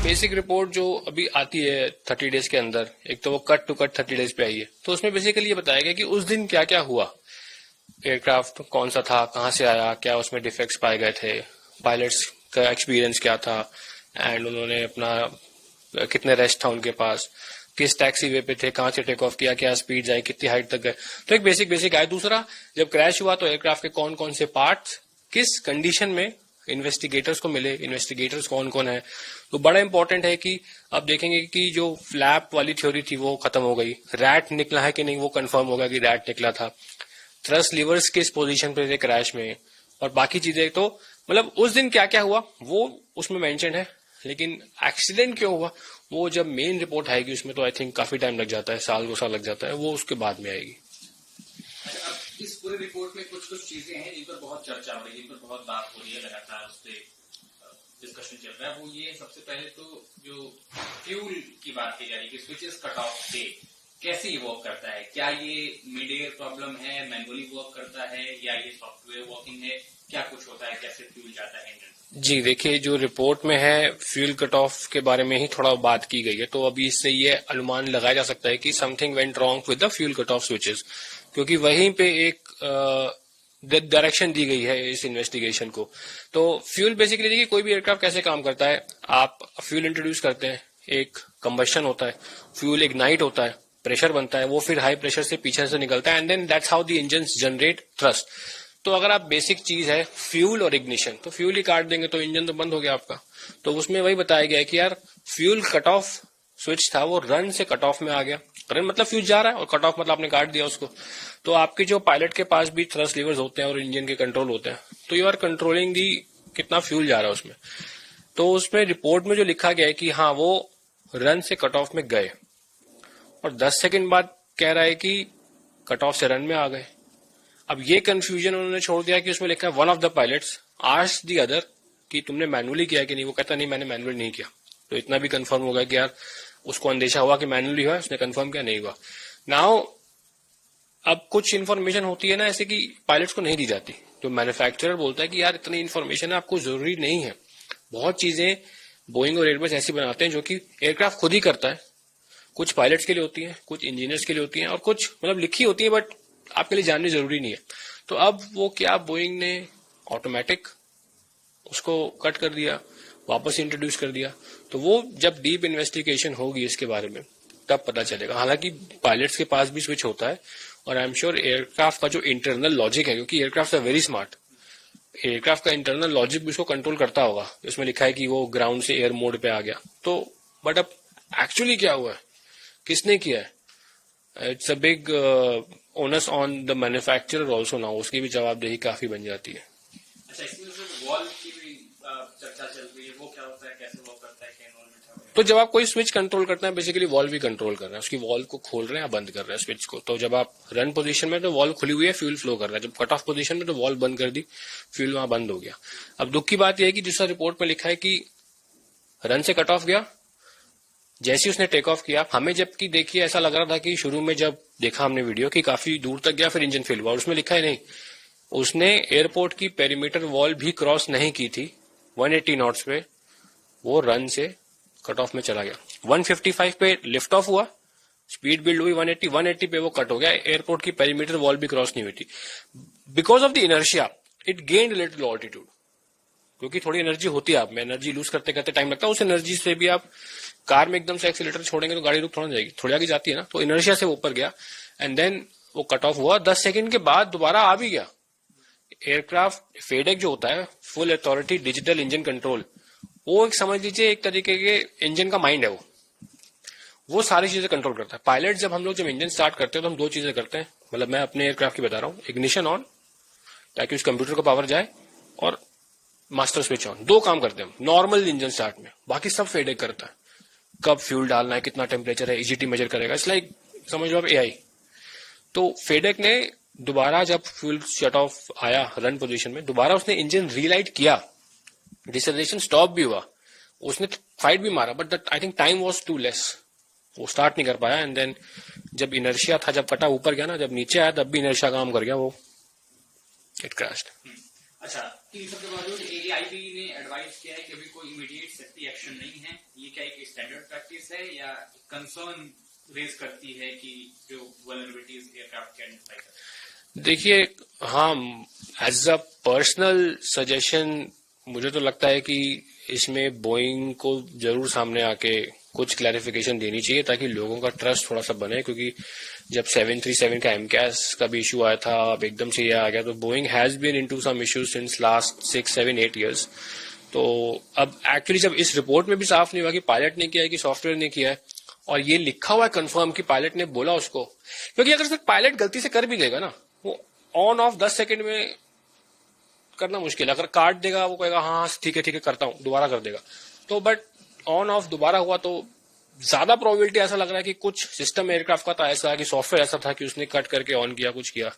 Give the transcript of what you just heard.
Basic report जो अभी आती है 30 डेज के अंदर, एक तो वो कट टू कट 30 डेज पे आई है, तो उसमें बेसिकली ये बताया गया कि उस दिन क्या क्या हुआ, एयरक्राफ्ट कौन सा था, कहाँ से आया, क्या उसमें डिफेक्ट्स पाए गए थे, पायलट्स का एक्सपीरियंस क्या था, एंड उन्होंने अपना कितने रेस्ट था उनके पास, किस टैक्सी वे पे थे, कहाँ से टेक ऑफ किया, क्या स्पीड आई, कितनी हाइट तक गए। तो एक बेसिक आया। दूसरा, जब क्रैश हुआ तो एयरक्राफ्ट के कौन कौन से पार्ट्स किस कंडीशन में इन्वेस्टिगेटर्स को मिले, इन्वेस्टिगेटर्स कौन कौन है। तो बड़ा इंपॉर्टेंट है कि अब देखेंगे कि जो फ्लैप वाली थ्योरी थी वो खत्म हो गई, रैट निकला है कि नहीं वो कंफर्म हो गया कि रैट निकला था, थ्रस्ट लीवर्स किस पोजीशन पे थे क्रैश में, और बाकी चीजें। तो मतलब उस दिन क्या क्या हुआ वो उसमें मेंशन है, लेकिन एक्सीडेंट क्यों हुआ वो जब मेन रिपोर्ट आएगी उसमें तो आई थिंक काफी टाइम लग जाता है, साल 2 साल लग जाता है, वो उसके बाद में आएगी। इस पूरे रिपोर्ट में कुछ चीजें हैं जिन पर बहुत चर्चा हो रही है, जिन पर बहुत बात हो रही है, लगातार उस पर डिस्कशन चल रहा है। वो ये सबसे पहले तो जो फ्यूल की बात की जा रही है कि स्विचेस कट ऑफ से कैसे ये वर्क करता है, क्या ये मिड एयर प्रॉब्लम है, मैनुअली वर्क करता है, या ये सॉफ्टवेयर वर्किंग है, क्या कुछ होता है, कैसे फ्यूल जाता है इंजन? जी देखिए, जो रिपोर्ट में है फ्यूल कट ऑफ के बारे में ही थोड़ा बात की गई है, तो अभी इससे ये अनुमान लगाया जा सकता है कि something went wrong with the fuel cut off switches, क्योंकि वहीं पे एक डायरेक्शन दी गई है इस इन्वेस्टिगेशन को। तो फ्यूल बेसिकली देखिए कोई भी एयरक्राफ्ट कैसे काम करता है, आप फ्यूल इंट्रोड्यूस करते हैं, एक कंबशन होता है, फ्यूल इग्नाइट होता है, प्रेशर बनता है, वो फिर हाई प्रेशर से पीछे से निकलता है, and then that's how the engine generate thrust. तो अगर आप बेसिक चीज है फ्यूल और इग्निशन, तो फ्यूल ही काट देंगे तो इंजन तो बंद हो गया आपका। तो उसमें वही बताया गया है कि यार फ्यूल कट ऑफ स्विच था, वो रन से कट ऑफ में आ गया। रन मतलब फ्यूज जा रहा है और कट ऑफ मतलब आपने काट दिया उसको। तो आपके जो पायलट के पास भी थ्रस्ट लीवर्स होते हैं और इंजन के कंट्रोल होते हैं, तो यू आर कंट्रोलिंग दी कितना फ्यूल जा रहा है उसमें। तो उसमें रिपोर्ट में जो लिखा गया है कि हाँ वो रन से कट ऑफ में गए, और 10 सेकंड बाद कह रहा है कि कट ऑफ से रन में आ गए। अब ये कंफ्यूजन उन्होंने छोड़ दिया कि उसमें लिखा है one of the pilots asked the other कि तुमने मैनुअली किया कि नहीं, वो कहता नहीं मैंने मैनुअली नहीं किया। तो इतना भी कंफर्म होगा कि यार उसको अंदेशा हुआ कि मैनुअली हुआ, उसने कंफर्म किया नहीं हुआ। नाउ अब कुछ इन्फॉर्मेशन होती है ना ऐसे कि पायलट्स को नहीं दी जाती, जो मैन्युफैक्चरर बोलता है कि यार इतनी इन्फॉर्मेशन आपको जरूरी नहीं है। बहुत चीजें बोइंग और एयरबस ऐसी बनाते हैं जो कि एयरक्राफ्ट खुद ही करता है, कुछ पायलट्स के लिए होती है, कुछ इंजीनियर्स के लिए होती है, और कुछ मतलब लिखी होती है बट आपके लिए जाननी जरूरी नहीं है। तो अब वो क्या बोइंग ने ऑटोमेटिक उसको कट कर दिया, वापस इंट्रोड्यूस कर दिया। तो वो जब डीप इन्वेस्टिगेशन होगी इसके बारे में तब पता चलेगा। हालांकि पायलट्स के पास भी स्विच होता है, और आई एम श्योर एयरक्राफ्ट का जो इंटरनल लॉजिक है, क्योंकि aircraft are very smart, aircraft का इंटरनल लॉजिक भी उसको कंट्रोल करता होगा। इसमें लिखा है कि वो ग्राउंड से एयर मोड पे आ गया, तो बट अब एक्चुअली क्या हुआ है, किसने किया है, it's a big onus on the manufacturer also now, उसकी भी जवाबदेही काफी बन जाती है। अच्छा, इसमें जो वॉल्व की भी चर्चा चल रही है, वो क्या होता है, कैसे वर्क करता है, क्या इन्वॉल्वमेंट है? तो जब आप कोई स्विच कंट्रोल करते हैं, बेसिकली वॉल्व भी कंट्रोल कर रहे हैं, उसकी वॉल्व को खोल रहे हैं या बंद कर रहे हैं स्विच को। तो जब आप रन पोजीशन में तो वॉल्व खुली हुई है, फ्यूल फ्लो कर रहा है, जब कट ऑफ पोजीशन में तो वॉल्व बंद कर दी, फ्यूल वहां बंद हो गया। अब दुख की बात यह है कि दूसरा रिपोर्ट में लिखा है कि रन से कट ऑफ गया, जैसे उसने टेक ऑफ किया, हमें जबकि देखिए ऐसा लग रहा था कि शुरू में जब देखा हमने वीडियो कि काफी दूर तक गया, फिर इंजन फेल हुआ, और उसमें लिखा है नहीं, उसने एयरपोर्ट की पेरीमीटर वॉल भी क्रॉस नहीं की थी 180 नॉट्स पे, वो रन से कट ऑफ में चला गया। 155 पे लिफ्ट ऑफ हुआ, स्पीड बिल्ड हुई 180 पे वो कट हो गया, एयरपोर्ट की पेरीमीटर वॉल भी क्रॉस नहीं हुई थी। Because of the inertia it gained little altitude, क्योंकि थोड़ी एनर्जी होती है आप में, एनर्जी लूज करते करते टाइम लगता है, उस एनर्जी से भी आप कार में एकदम से एक्सीलेटर छोड़ेंगे तो गाड़ी रुक थोड़ा जाएगी, थोड़ी आगे जाती है ना, तो इनर्शिया से ऊपर गया, एंड देन वो कट ऑफ हुआ। 10 सेकंड के बाद दोबारा आ भी गया। एयरक्राफ्ट फेडेक जो होता है, full authority digital engine control, वो एक समझ लीजिए एक तरीके के इंजन का माइंड है, वो सारी चीजें कंट्रोल करता है। पायलट जब हम लोग जब इंजन स्टार्ट करते हैं तो हम 2 चीजें करते हैं, मतलब मैं अपने एयरक्राफ्ट की बता रहा हूँ, इग्निशन ऑन ताकि उस कंप्यूटर को पावर जाए, और मास्टर स्विच ऑन, 2 काम करते हैं हम नॉर्मल इंजन स्टार्ट में, बाकी सब फेडेक करता है। कब फ्यूल डालना है, कितना टेम्परेचर है, ईजीटी मेजर करेगा, इट्स लाइक समझ लो आप एआई। तो फेडेक ने दोबारा जब फ्यूल शट ऑफ आया रन पोजीशन में, दोबारा उसने इंजन रीलाइट किया, डिसेलरेशन स्टॉप भी हुआ, उसने फाइट भी मारा, but I think time was too less, वो स्टार्ट नहीं कर पाया। एंड देन जब इनर्शिया था, जब कटा ऊपर गया ना, जब नीचे आया तब भी इनर्शिया काम कर गया, वो इट क्रैश्ड। अच्छा, इन सब के बावजूद AAIB ने एडवाइस किया है कि अभी कोई इमीडिएट सेफ्टी एक्शन नहीं है। ये क्या एक स्टैंडर्ड प्रैक्टिस है या कंसर्न रेज करती है कि जो वल्नरेबिलिटीज एयरक्राफ्ट के आइडेंटिफाई करते हैं? देखिए, हाँ, एज अ पर्सनल सजेशन मुझे तो लगता है कि इसमें बोइंग को जरूर सामने आके कुछ क्लैरिफिकेशन देनी चाहिए ताकि लोगों का ट्रस्ट थोड़ा सा बने, क्योंकि जब 737 का MCAS का भी इशू आया था, अब एकदम से ये आ गया, तो Boeing has been into some issues since last 6, 7, 8 years। तो अब एक्चुअली जब इस रिपोर्ट में भी साफ नहीं हुआ कि पायलट ने किया है कि सॉफ्टवेयर ने किया है, और ये लिखा हुआ है कंफर्म कि पायलट ने बोला उसको, क्योंकि अगर सिर्फ पायलट गलती से कर भी देगा ना, वो ऑन ऑफ 10 सेकंड में करना मुश्किल है। अगर काट देगा, वो कहेगा हाँ ठीक है करता हूं, दोबारा कर देगा। तो बट ऑन ऑफ दोबारा हुआ तो ज्यादा प्रोबेबिलिटी ऐसा लग रहा है कि कुछ सिस्टम एयरक्राफ्ट का था ऐसा कि सॉफ्टवेयर ऐसा था कि उसने कट करके ऑन किया, कुछ किया।